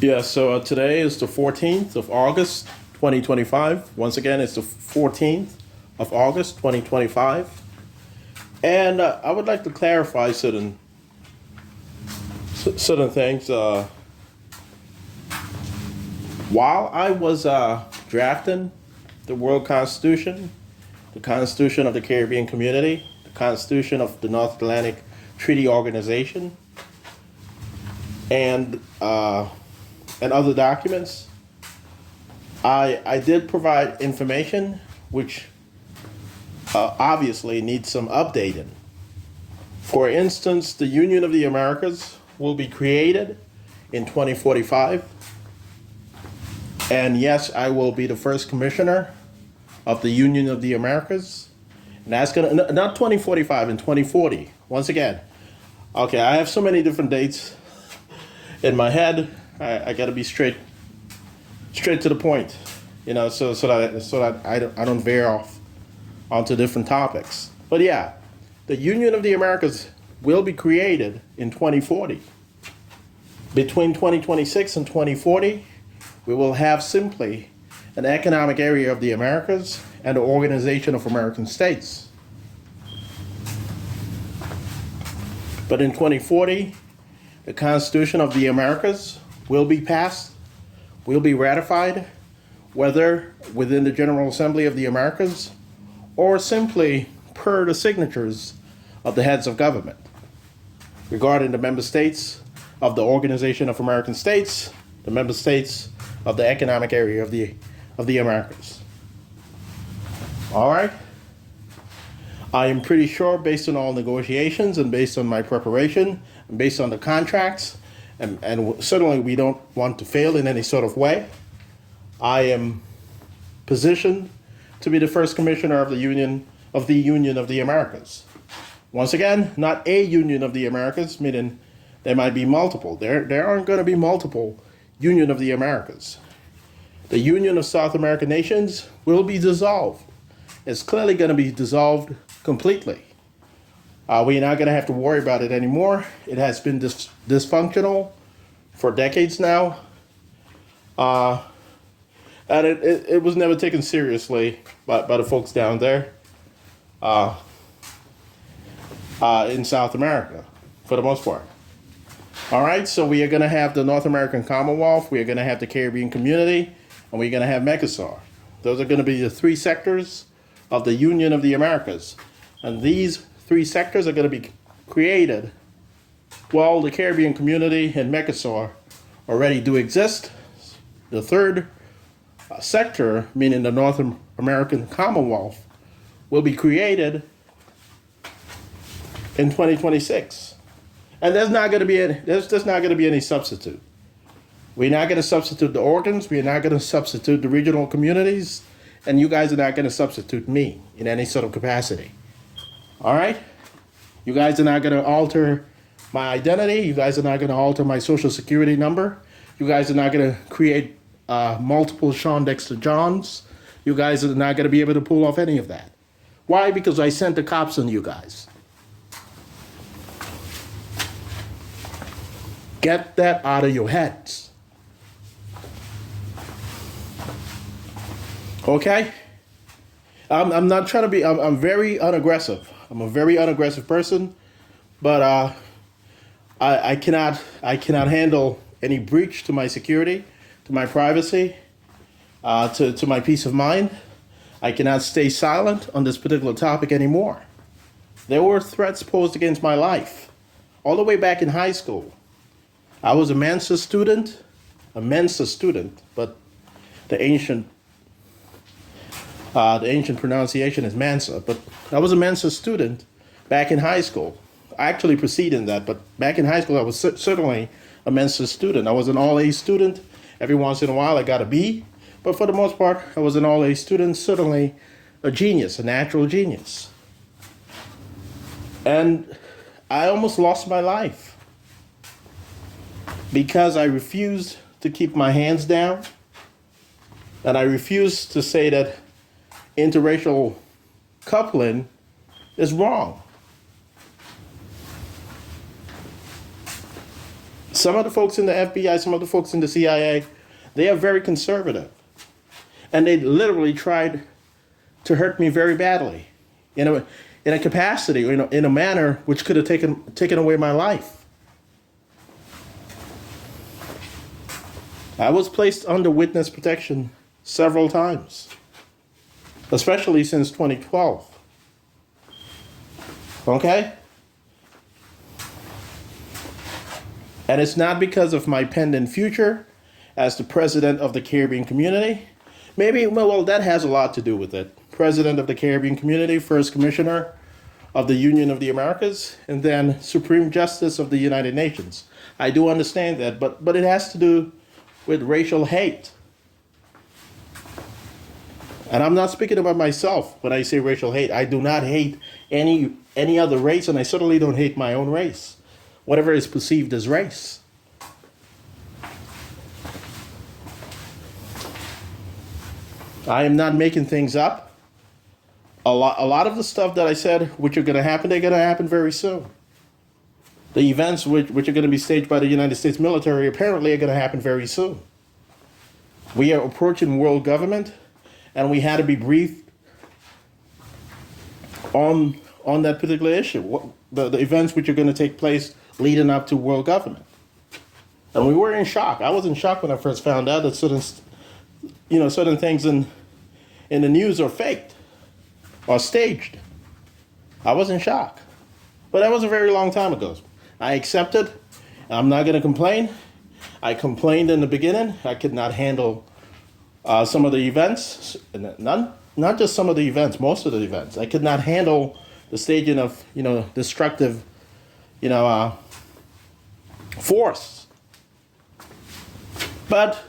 Yeah, so today is the 14th of August, 2025. Once again, it's the 14th of August, 2025. And I would like to clarify certain things. While I was drafting the World Constitution, the Constitution of the Caribbean Community, the Constitution of the North Atlantic Treaty Organization, and other documents, I did provide information which obviously needs some updating. For instance, the Union of the Americas will be created in 2045. And yes, I will be the first commissioner of the Union of the Americas. And that's going to, not 2045, in 2040. Once again, okay, I have so many different dates in my head. I got to be straight to the point, so that I don't veer off onto different topics. But yeah, the Union of the Americas will be created in 2040. Between 2026 and 2040, we will have simply an economic area of the Americas and the Organization of American States. But in 2040, the Constitution of the Americas will be passed, will be ratified, whether within the General Assembly of the Americas or simply per the signatures of the heads of government regarding the member states of the Organization of American States, the member states of the economic area of the Americas. All right. I am pretty sure, based on all negotiations and based on my preparation and based on the contracts, and certainly we don't want to fail in any sort of way, I am positioned to be the first commissioner of the Union of the Americas. Once again, not a Union of the Americas, meaning there might be multiple. There aren't going to be multiple Union of the Americas. The Union of South American Nations will be dissolved. It's clearly going to be dissolved completely. We're not going to have to worry about it anymore. It has been dysfunctional for decades now. And it was never taken seriously by the folks down there in South America, for the most part. All right, so we are going to have the North American Commonwealth, we are going to have the Caribbean Community, and we're going to have Mercosur. Those are going to be the three sectors of the Union of the Americas. And these three sectors are going to be created while the Caribbean Community and Mercosur already do exist. The third sector, meaning the North American Commonwealth, will be created in 2026. And there's not going to be any substitute. We're not going to substitute the organs. We're not going to substitute the regional communities. And you guys are not going to substitute me in any sort of capacity. All right? You guys are not going to alter my identity. You guys are not going to alter my social security number. You guys are not going to create multiple Sean Dexter Johns. You guys are not going to be able to pull off any of that. Why? Because I sent the cops on you guys. Get that out of your heads. Okay? I'm not trying to be, I'm very unaggressive. I'm a very unaggressive person, but I cannot handle any breach to my security, to my privacy, to my peace of mind. I cannot stay silent on this particular topic anymore. There were threats posed against my life all the way back in high school. I was a Mensa student, but the ancient pronunciation is Mensa. But I was a Mensa student back in high school. Actually preceding that, but back in high school, I was certainly a Mensa student. I was an all-A student. Every once in a while, I got a B. But for the most part, I was an all-A student, certainly a genius, a natural genius. And I almost lost my life because I refused to keep my hands down, and I refused to say that interracial coupling is wrong. Some of the folks in the FBI, some of the folks in the CIA, they are very conservative. And they literally tried to hurt me very badly in a capacity, in a manner which could have taken away my life. I was placed under witness protection several times, especially since 2012. Okay? And it's not because of my pending future as the president of the Caribbean community. Maybe, well, that has a lot to do with it. President of the Caribbean community, first commissioner of the Union of the Americas, and then Supreme Justice of the United Nations. I do understand that, but it has to do with racial hate. And I'm not speaking about myself when I say racial hate. I do not hate any other race, and I certainly don't hate my own race. Whatever is perceived as race. I am not making things up. A lot of the stuff that I said, which are going to happen, they're going to happen very soon. The events which are going to be staged by the United States military apparently are going to happen very soon. We are approaching world government, and we had to be briefed on that particular issue, the events which are going to take place leading up to world government. And we were in shock. I was in shock when I first found out that certain things in the news are faked or staged. I was in shock. But that was a very long time ago. I accepted. I'm not going to complain. I complained in the beginning. I could not handle some of the events. Not just some of the events, most of the events. I could not handle the staging of, destructive, force. But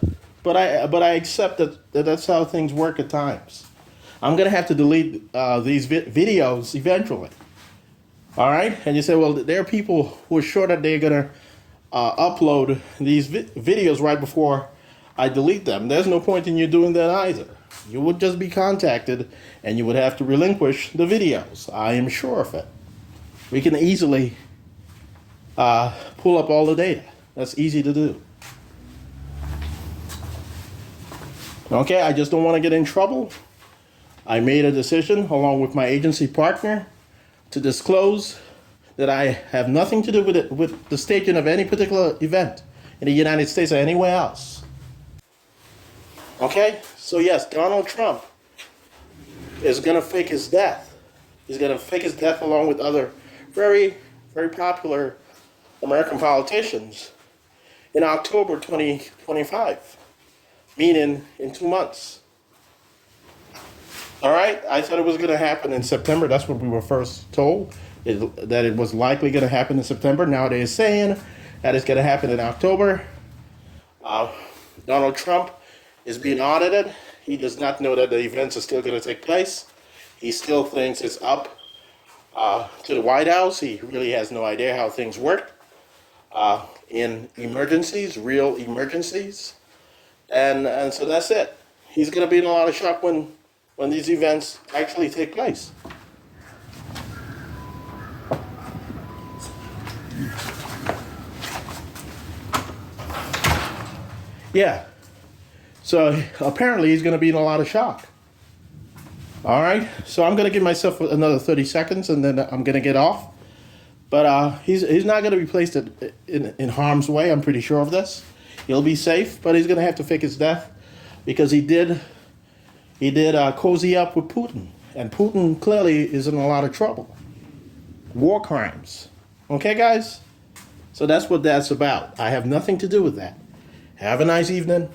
I accept that that's how things work at times. I'm going to have to delete these videos eventually. All right? And you say, well, there are people who are sure that they're going to upload these videos right before I delete them. There's no point in you doing that either. You would just be contacted and you would have to relinquish the videos. I am sure of it. We can easily pull up all the data. That's easy to do. Okay, I just don't want to get in trouble. I made a decision along with my agency partner to disclose that I have nothing to do with the staging of any particular event in the United States or anywhere else. Okay, so yes, Donald Trump is going to fake his death. He's going to fake his death along with other very, very popular American politicians in October 2025, meaning in 2 months. All right, I thought it was going to happen in September. That's what we were first told, that it was likely going to happen in September. Now they're saying that it's going to happen in October. Donald Trump is being audited. He does not know that the events are still going to take place. He still thinks it's up to the White House. He really has no idea how things work in emergencies, real emergencies. And so that's it. He's going to be in a lot of shock when these events actually take place. Yeah. So apparently he's going to be in a lot of shock. All right. So I'm going to give myself another 30 seconds and then I'm going to get off. But he's not going to be placed in harm's way. I'm pretty sure of this. He'll be safe, but he's going to have to fake his death because he did cozy up with Putin. And Putin clearly is in a lot of trouble. War crimes. Okay, guys? So that's what that's about. I have nothing to do with that. Have a nice evening.